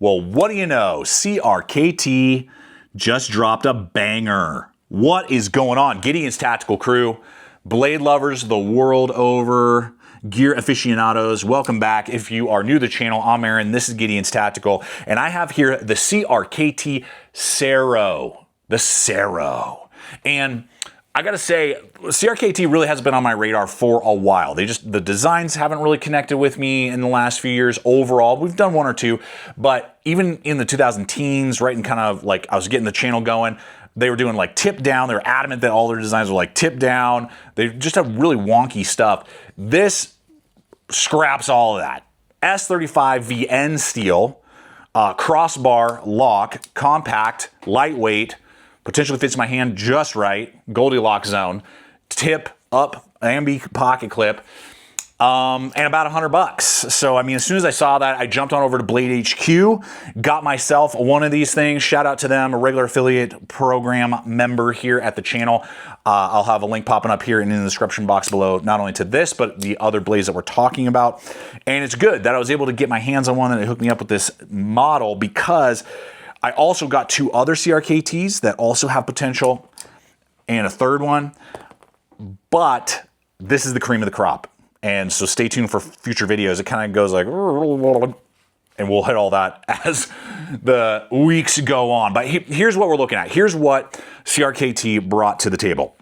Well, what do you know? CRKT just dropped a banger. What is going on? Gideon's Tactical crew, blade lovers the world over, gear aficionados, welcome back. If you are new to the channel, I'm Aaron. This is Gideon's Tactical, and I have here the CRKT SERO. The SERO. And I gotta say, CRKT really hasn't been on my radar for a while. The designs haven't really connected with me in the last few years overall. We've done one or two, but even in the 2010s, right, and kind of like I was getting the channel going, they were doing like tip down. They were adamant that all their designs were like tip down. They just have really wonky stuff. This scraps all of that. S35VN steel, crossbar lock, compact, lightweight, potentially fits my hand just right, Goldilocks zone, tip up, ambi pocket clip, and about $100. So, I mean, as soon as I saw that, I jumped on over to Blade HQ, got myself one of these things. Shout out to them, a regular affiliate program member here at the channel. I'll have a link popping up here and in the description box below, not only to this, but the other blades that we're talking about. And it's good that I was able to get my hands on one and it hooked me up with this model, because I also got two other CRKTs that also have potential and a third one, but this is the cream of the crop. And so stay tuned for future videos. It kind of goes like, and we'll hit all that as the weeks go on. But here's what we're looking at. Here's what CRKT brought to the table.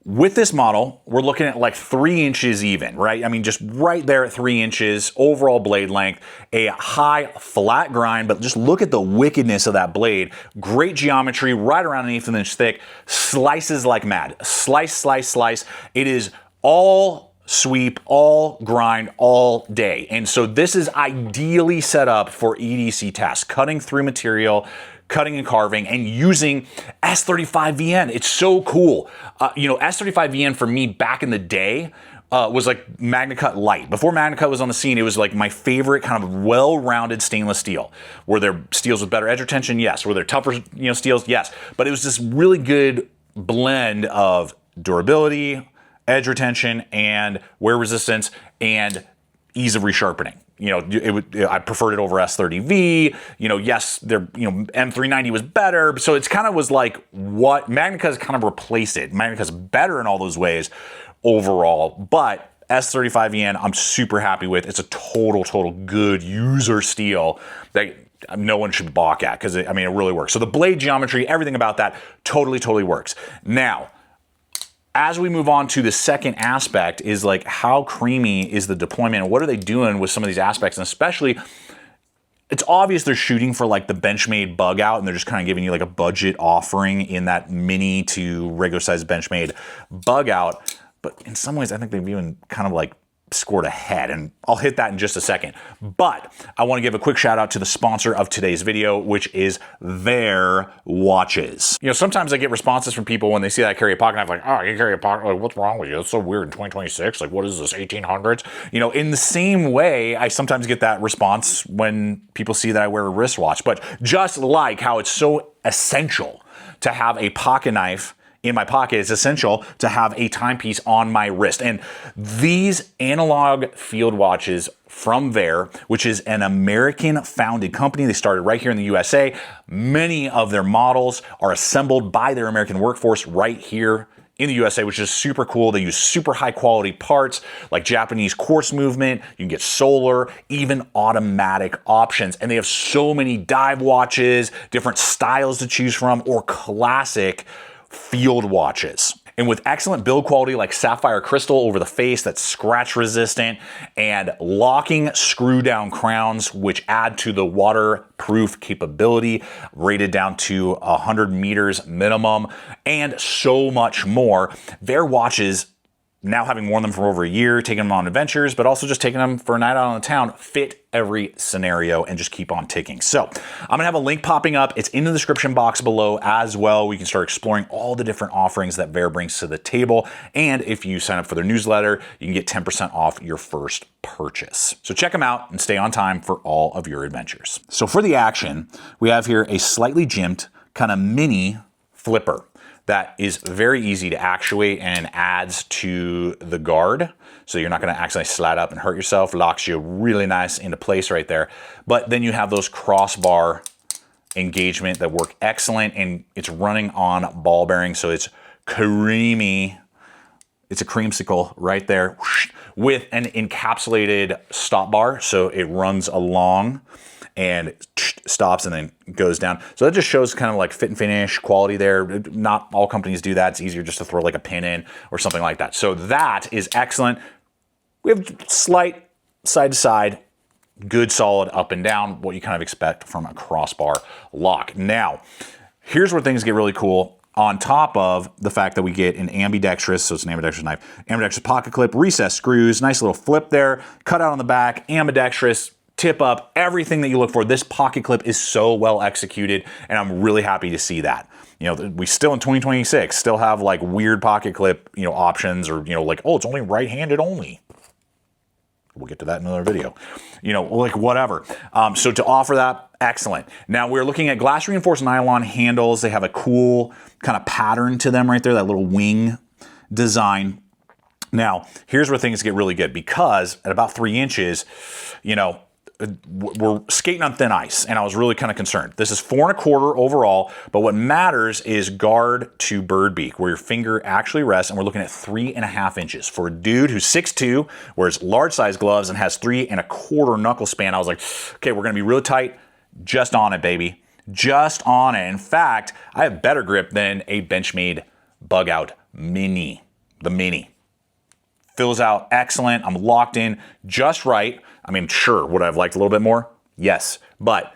With this model, we're looking at like 3 inches even, right? I mean, just right there at 3 inches, overall blade length, a high flat grind, but just look at the wickedness of that blade. Great geometry, right around an 1/8 of an inch thick, slices like mad. Slice, slice, slice. It is all sweep, all grind, all day. And so this is ideally set up for EDC tasks, cutting through material, cutting and carving, and using S35VN. It's so cool. You know, S35VN for me back in the day was like MagnaCut Light. Before MagnaCut was on the scene, it was like my favorite kind of well-rounded stainless steel. Were there steels with better edge retention? Yes. Were there tougher, you know, steels? Yes. But it was this really good blend of durability, edge retention, and wear resistance, and ease of resharpening. You know, I preferred it over S30V. You know, yes, M390 was better. So it's kind of was like what MagnaCut's kind of replaced it. MagnaCut's better in all those ways overall, but S35VN I'm super happy with. It's a total good user steel that no one should balk at, because I mean, it really works. So the blade geometry, everything about that totally works. Now, as we move on to the second aspect is like, how creamy is the deployment and what are they doing with some of these aspects? And especially, it's obvious they're shooting for like the Benchmade bug out, and they're just kind of giving you like a budget offering in that mini to regular size Benchmade bug out. But in some ways, I think they've even kind of like scored ahead, and I'll hit that in just a second. But I want to give a quick shout out to the sponsor of today's video, which is VAER watches. You know, sometimes I get responses from people when they see that I carry a pocket knife, like, oh, you carry a pocket, like, what's wrong with you? It's so weird in 2026. Like, what is this, 1800s? You know, in the same way, I sometimes get that response when people see that I wear a wristwatch. But just like how it's so essential to have a pocket knife in my pocket, it's essential to have a timepiece on my wrist. And these analog field watches from VAER, which is an American founded company, they started right here in the USA. Many of their models are assembled by their American workforce right here in the USA, which is super cool. They use super high quality parts like Japanese quartz movement. You can get solar, even automatic options. And they have so many dive watches, different styles to choose from, or classic field watches. And with excellent build quality like sapphire crystal over the face that's scratch resistant, and locking screw down crowns which add to the waterproof capability, rated down to 100 meters minimum, and so much more, VAER watches, now having worn them for over a year, taking them on adventures, but also just taking them for a night out on the town, fit every scenario and just keep on ticking. So I'm gonna have a link popping up. It's in the description box below as well. We can start exploring all the different offerings that VAER brings to the table. And if you sign up for their newsletter, you can get 10% off your first purchase. So check them out and stay on time for all of your adventures. So for the action, we have here a slightly jimped kind of mini flipper that is very easy to actuate and adds to the guard. so you're not going to accidentally slide up and hurt yourself. Locks you really nice into place right there. But then you have those crossbar engagement that work excellent, and it's running on ball bearings, so it's creamy. It's a creamsicle right there with an encapsulated stop bar, so it runs along and stops and then goes down. So that just shows kind of like fit and finish quality there. Not all companies do that. It's easier just to throw like a pin in or something like that. So that is excellent. We have slight side to side, good solid up and down, what you kind of expect from a crossbar lock. Now, here's where things get really cool. On top of the fact that we get an ambidextrous, so it's an ambidextrous knife, ambidextrous pocket clip, recessed screws, nice little flip there, cut out on the back, ambidextrous, tip up, everything that you look for. This pocket clip is so well executed, and I'm really happy to see that. You know, we still in 2026 still have like weird pocket clip, you know, options, or, you know, like, oh, it's only right-handed only. We'll get to that in another video. You know, like whatever. So to offer that, excellent. Now we're looking at glass reinforced nylon handles. They have a cool kind of pattern to them right there, that little wing design. Now, here's where things get really good, because at about 3 inches, you know, we're skating on thin ice, and I was really kind of concerned. This is 4 1/4 overall, but what matters is guard to bird beak, where your finger actually rests, and we're looking at 3 1/2 inches. For a dude who's 6'2", wears large size gloves, and has 3 1/4 knuckle span, I was like, okay, we're gonna be really tight, just on it, baby. Just on it. In fact, I have better grip than a Benchmade Bug Out Mini, the Mini. Fills out excellent. I'm locked in just right. I mean, sure, would I have liked a little bit more? Yes, but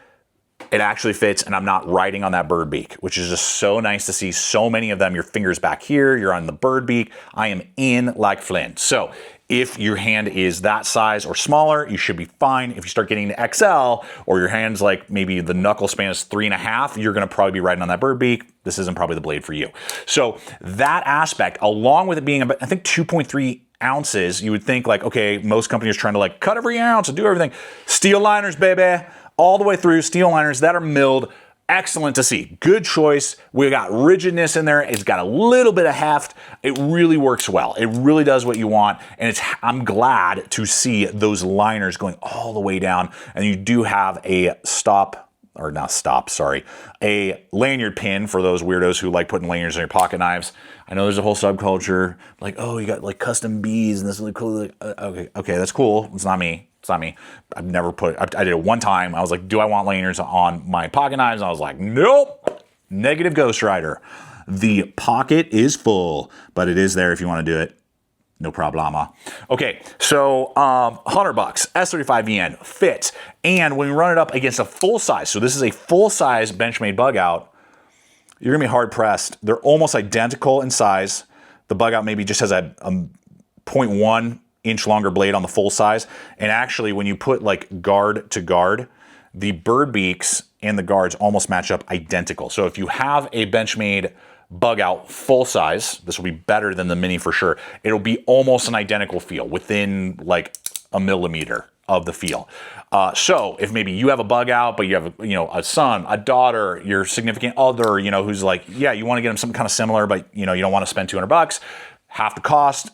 it actually fits, and I'm not riding on that bird beak, which is just so nice to see. So many of them, your finger's back here, you're on the bird beak. I am in like Flint. So if your hand is that size or smaller, you should be fine. If you start getting to XL, or your hand's like maybe the knuckle span is 3 1/2, you're gonna probably be riding on that bird beak. This isn't probably the blade for you. So that aspect, along with it being, I think 2.3 ounces, you would think like, okay, most companies are trying to like cut every ounce and do everything. Steel liners, baby, all the way through. Steel liners that are milled. Excellent to see. Good choice. We got rigidness in there. It's got a little bit of heft. It really works well. It really does what you want. And I'm glad to see those liners going all the way down. And you do have a a lanyard pin for those weirdos who like putting lanyards in your pocket knives. I know there's a whole subculture like, oh, you got like custom bees and this really cool. Like, okay, that's cool. It's not me. It's not me. I've never I did it one time. I was like, do I want lanyards on my pocket knives? And I was like, nope. Negative Ghost Rider. The pocket is full, but it is there if you want to do it. No problema. Okay, so $100, S35VN, fits. And when we run it up against a full size, so this is a full size Benchmade Bug Out, you're gonna be hard pressed. They're almost identical in size. The Bug Out maybe just has a 0.1 inch longer blade on the full size. And actually, when you put like guard to guard, the bird beaks and the guards almost match up identical. So if you have a Benchmade Bug Out full size, this will be better than the Mini for sure. It'll be almost an identical feel, within like a millimeter of the feel. So if maybe you have a Bug Out, but you have a son, a daughter, your significant other, who's like, yeah, you want to get them something kind of similar, but you don't want to spend $200, half the cost.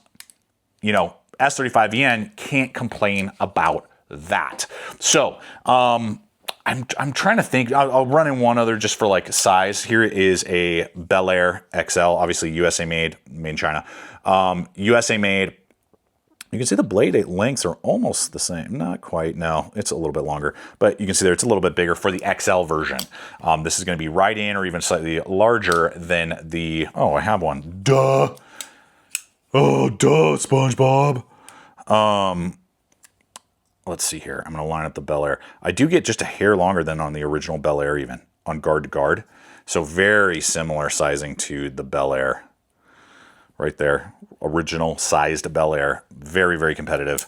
S35VN can't complain about that. So I'm trying to think. I'll run in one other just for like size. Here is a VAER XL, obviously USA made in China. USA made. You can see the blade lengths are almost the same. Not quite. No, it's a little bit longer, but you can see there it's a little bit bigger for the XL version. This is going to be right in, or even slightly larger than the. Oh, I have one. Duh. Oh, duh, SpongeBob. Let's see here. I'm going to line up the VAER. I do get just a hair longer than on the original VAER, even on guard to guard. So very similar sizing to the VAER right there. Original sized VAER. Very, very competitive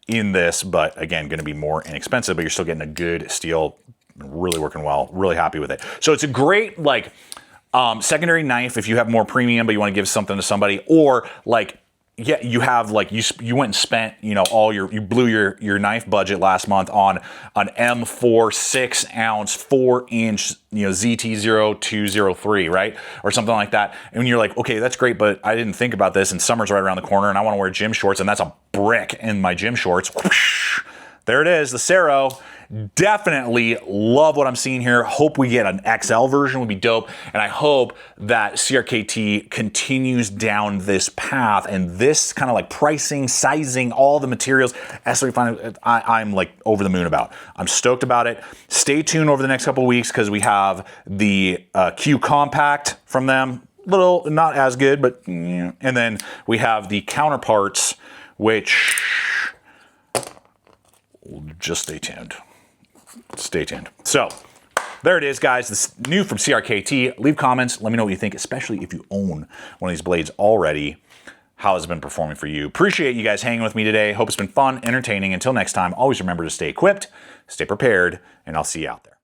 in this, but again, going to be more inexpensive, but you're still getting a good steel, really working well. Really happy with it. So it's a great secondary knife if you have more premium, but you want to give something to somebody, or like, yeah, you have like you went and spent, you know, you blew your knife budget last month on an M4 6-ounce 4-inch, you know, ZT0203, right, or something like that, and you're like, okay, that's great, but I didn't think about this, and summer's right around the corner, and I want to wear gym shorts, and that's a brick in my gym shorts. Whoosh, there it is, the SERO. Definitely love what I'm seeing here. Hope we get an XL version, would be dope. And I hope that CRKT continues down this path and this kind of like pricing, sizing, all the materials. I'm like over the moon about. I'm stoked about it. Stay tuned over the next couple of weeks because we have the Q Compact from them. Little, not as good, but and then we have the counterparts, which just stay tuned. Stay tuned. So there it is, guys. This is new from CRKT. Leave comments. Let me know what you think, especially if you own one of these blades already. How has it been performing for you? Appreciate you guys hanging with me today. Hope it's been fun, entertaining. Until next time, always remember to stay equipped, stay prepared, and I'll see you out there.